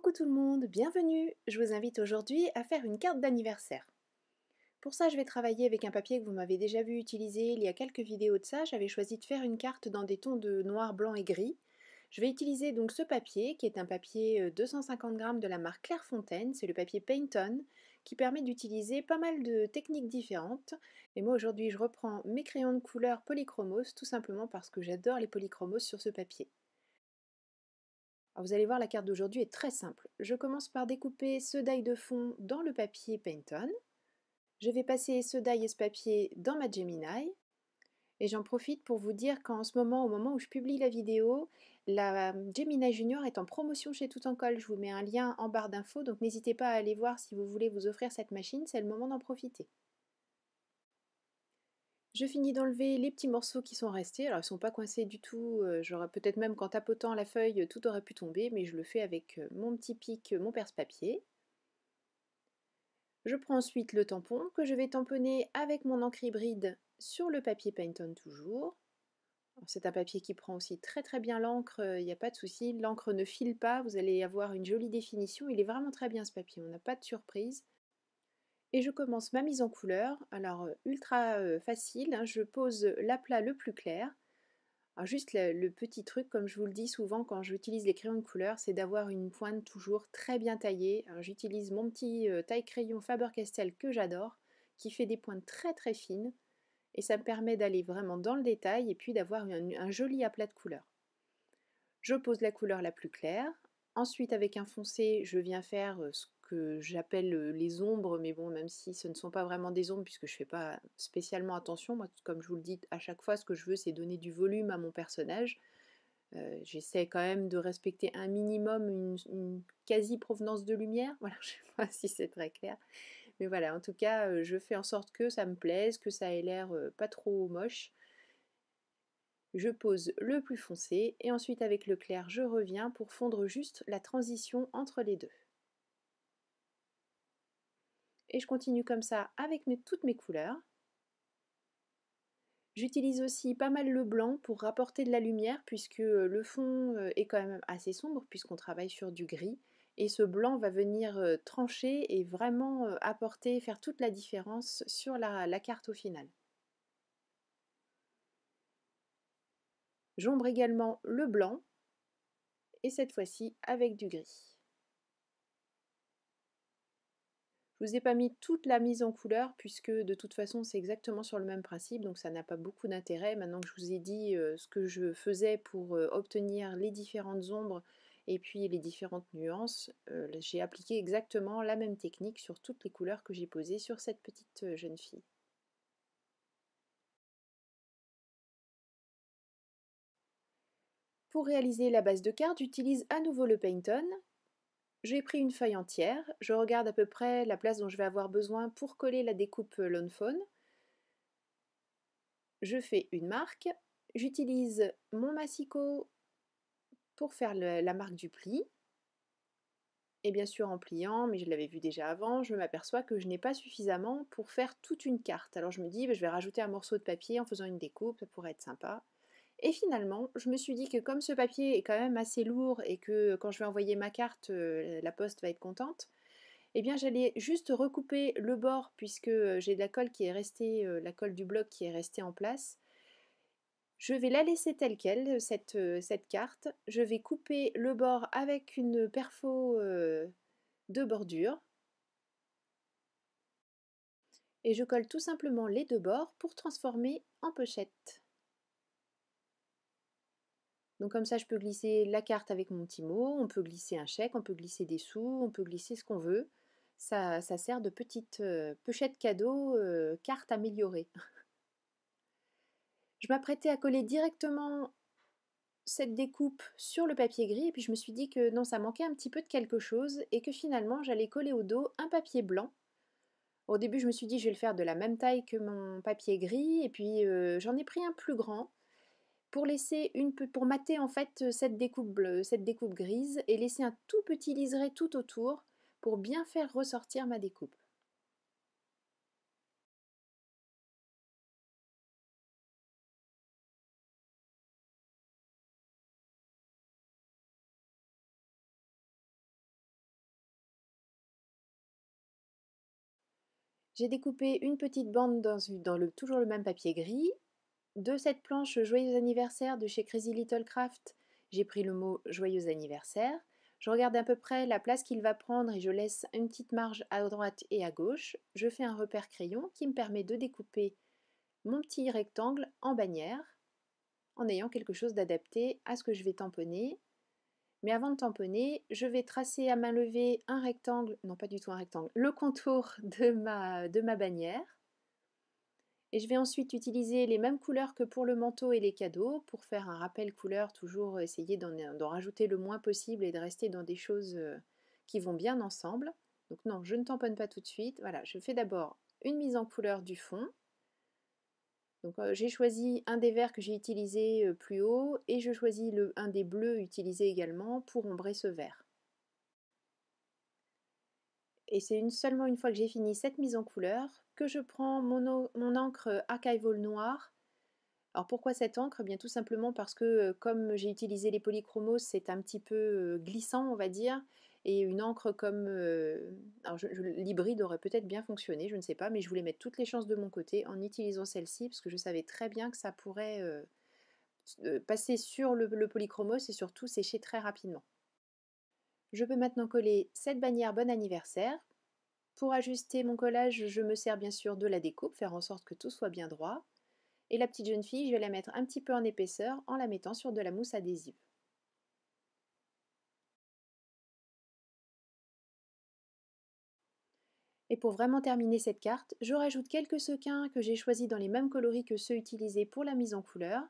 Coucou tout le monde, bienvenue! Je vous invite aujourd'hui à faire une carte d'anniversaire. Pour ça, je vais travailler avec un papier que vous m'avez déjà vu utiliser il y a quelques vidéos de ça. J'avais choisi de faire une carte dans des tons de noir, blanc et gris. Je vais utiliser donc ce papier qui est un papier 250 grammes de la marque Clairefontaine. C'est le papier Paint-On qui permet d'utiliser pas mal de techniques différentes. Et moi aujourd'hui, je reprends mes crayons de couleur polychromos tout simplement parce que j'adore les polychromos sur ce papier. Alors vous allez voir, la carte d'aujourd'hui est très simple. Je commence par découper ce die de fond dans le papier Paint-On. Je vais passer ce die et ce papier dans ma Gemini. Et j'en profite pour vous dire qu'en ce moment, au moment où je publie la vidéo, la Gemini Junior est en promotion chez Tout en Colle. Je vous mets un lien en barre d'infos, donc n'hésitez pas à aller voir si vous voulez vous offrir cette machine, c'est le moment d'en profiter. Je finis d'enlever les petits morceaux qui sont restés. Alors ils ne sont pas coincés du tout, j'aurais peut-être même qu'en tapotant la feuille tout aurait pu tomber, mais je le fais avec mon petit pic, mon perce-papier. Je prends ensuite le tampon que je vais tamponner avec mon encre hybride sur le papier Paint-On toujours. C'est un papier qui prend aussi très très bien l'encre, il n'y a pas de souci, l'encre ne file pas, vous allez avoir une jolie définition, il est vraiment très bien ce papier, on n'a pas de surprise. Et je commence ma mise en couleur, alors ultra facile, hein, je pose l'aplat le plus clair. Alors juste le petit truc, comme je vous le dis souvent quand j'utilise les crayons de couleur, c'est d'avoir une pointe toujours très bien taillée. J'utilise mon petit taille-crayon Faber-Castell que j'adore, qui fait des pointes très très fines, et ça me permet d'aller vraiment dans le détail et puis d'avoir un joli aplat de couleur. Je pose la couleur la plus claire. Ensuite, avec un foncé, je viens faire ce que j'appelle les ombres, mais bon, même si ce ne sont pas vraiment des ombres, puisque je ne fais pas spécialement attention. Moi, comme je vous le dis à chaque fois, ce que je veux, c'est donner du volume à mon personnage. J'essaie quand même de respecter un minimum une quasi-provenance de lumière. Voilà, je ne sais pas si c'est très clair. Mais voilà, en tout cas, je fais en sorte que ça me plaise, que ça ait l'air pas trop moche. Je pose le plus foncé et ensuite avec le clair je reviens pour fondre juste la transition entre les deux. Et je continue comme ça avec toutes mes couleurs. J'utilise aussi pas mal le blanc pour rapporter de la lumière puisque le fond est quand même assez sombre puisqu'on travaille sur du gris. Et ce blanc va venir trancher et vraiment apporter, faire toute la différence sur la carte au final. J'ombre également le blanc et cette fois-ci avec du gris. Je vous ai pas mis toute la mise en couleur puisque de toute façon c'est exactement sur le même principe, donc ça n'a pas beaucoup d'intérêt. Maintenant que je vous ai dit ce que je faisais pour obtenir les différentes ombres et puis les différentes nuances, j'ai appliqué exactement la même technique sur toutes les couleurs que j'ai posées sur cette petite jeune fille. Pour réaliser la base de carte, j'utilise à nouveau le Paint-On. J'ai pris une feuille entière, je regarde à peu près la place dont je vais avoir besoin pour coller la découpe Lone Fawn. Je fais une marque, j'utilise mon massicot pour faire la marque du pli. Et bien sûr en pliant, mais je l'avais vu déjà avant, je m'aperçois que je n'ai pas suffisamment pour faire toute une carte. Alors je me dis, je vais rajouter un morceau de papier en faisant une découpe, ça pourrait être sympa. Et finalement, je me suis dit que comme ce papier est quand même assez lourd et que quand je vais envoyer ma carte, la poste va être contente, eh bien j'allais juste recouper le bord puisque j'ai de la colle qui est restée, la colle du bloc qui est restée en place. Je vais la laisser telle quelle, cette carte. Je vais couper le bord avec une perfo de bordure. Et je colle tout simplement les deux bords pour transformer en pochette. Donc comme ça, je peux glisser la carte avec mon petit mot, on peut glisser un chèque, on peut glisser des sous, on peut glisser ce qu'on veut. Ça sert de petite pochette cadeau, carte améliorée. Je m'apprêtais à coller directement cette découpe sur le papier gris et puis je me suis dit que non, ça manquait un petit peu de quelque chose et que finalement j'allais coller au dos un papier blanc. Au début je me suis dit je vais le faire de la même taille que mon papier gris et puis j'en ai pris un plus grand pour laisser pour mater en fait cette découpe grise et laisser un tout petit liseré tout autour pour bien faire ressortir ma découpe. J'ai découpé une petite bande toujours le même papier gris. De cette planche Joyeux anniversaire de chez Crazy Little Craft, j'ai pris le mot Joyeux anniversaire. Je regarde à peu près la place qu'il va prendre et je laisse une petite marge à droite et à gauche. Je fais un repère crayon qui me permet de découper mon petit rectangle en bannière en ayant quelque chose d'adapté à ce que je vais tamponner. Mais avant de tamponner, je vais tracer à main levée un rectangle, non pas du tout un rectangle, le contour de ma bannière. Et je vais ensuite utiliser les mêmes couleurs que pour le manteau et les cadeaux pour faire un rappel couleur, toujours essayer d'en rajouter le moins possible et de rester dans des choses qui vont bien ensemble. Donc non, je ne tamponne pas tout de suite. Voilà, je fais d'abord une mise en couleur du fond. Donc j'ai choisi un des verts que j'ai utilisé plus haut et je choisis un des bleus utilisés également pour ombrer ce vert. Et c'est seulement une fois que j'ai fini cette mise en couleur que je prends mon encre Archival noir. Alors pourquoi cette encre? Eh bien tout simplement parce que comme j'ai utilisé les polychromos, c'est un petit peu glissant, on va dire, et une encre comme... alors l'hybride aurait peut-être bien fonctionné, je ne sais pas, mais je voulais mettre toutes les chances de mon côté en utilisant celle-ci, parce que je savais très bien que ça pourrait passer sur le polychromos et surtout sécher très rapidement. Je peux maintenant coller cette bannière Bon anniversaire. Pour ajuster mon collage, je me sers bien sûr de la découpe, faire en sorte que tout soit bien droit. Et la petite jeune fille, je vais la mettre un petit peu en épaisseur en la mettant sur de la mousse adhésive. Et pour vraiment terminer cette carte, je rajoute quelques sequins que j'ai choisis dans les mêmes coloris que ceux utilisés pour la mise en couleur.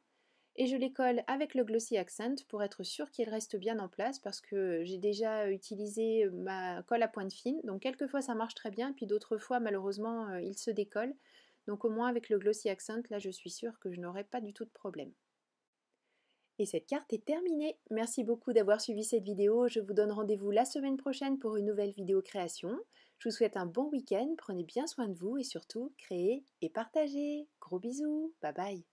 Et je les colle avec le Glossy Accent pour être sûr qu'ils restent bien en place parce que j'ai déjà utilisé ma colle à pointe fine. Donc quelquefois ça marche très bien, puis d'autres fois malheureusement il se décolle. Donc au moins avec le Glossy Accent, là je suis sûre que je n'aurai pas du tout de problème. Et cette carte est terminée. Merci beaucoup d'avoir suivi cette vidéo. Je vous donne rendez-vous la semaine prochaine pour une nouvelle vidéo création. Je vous souhaite un bon week-end, prenez bien soin de vous et surtout, créez et partagez. Gros bisous, bye bye.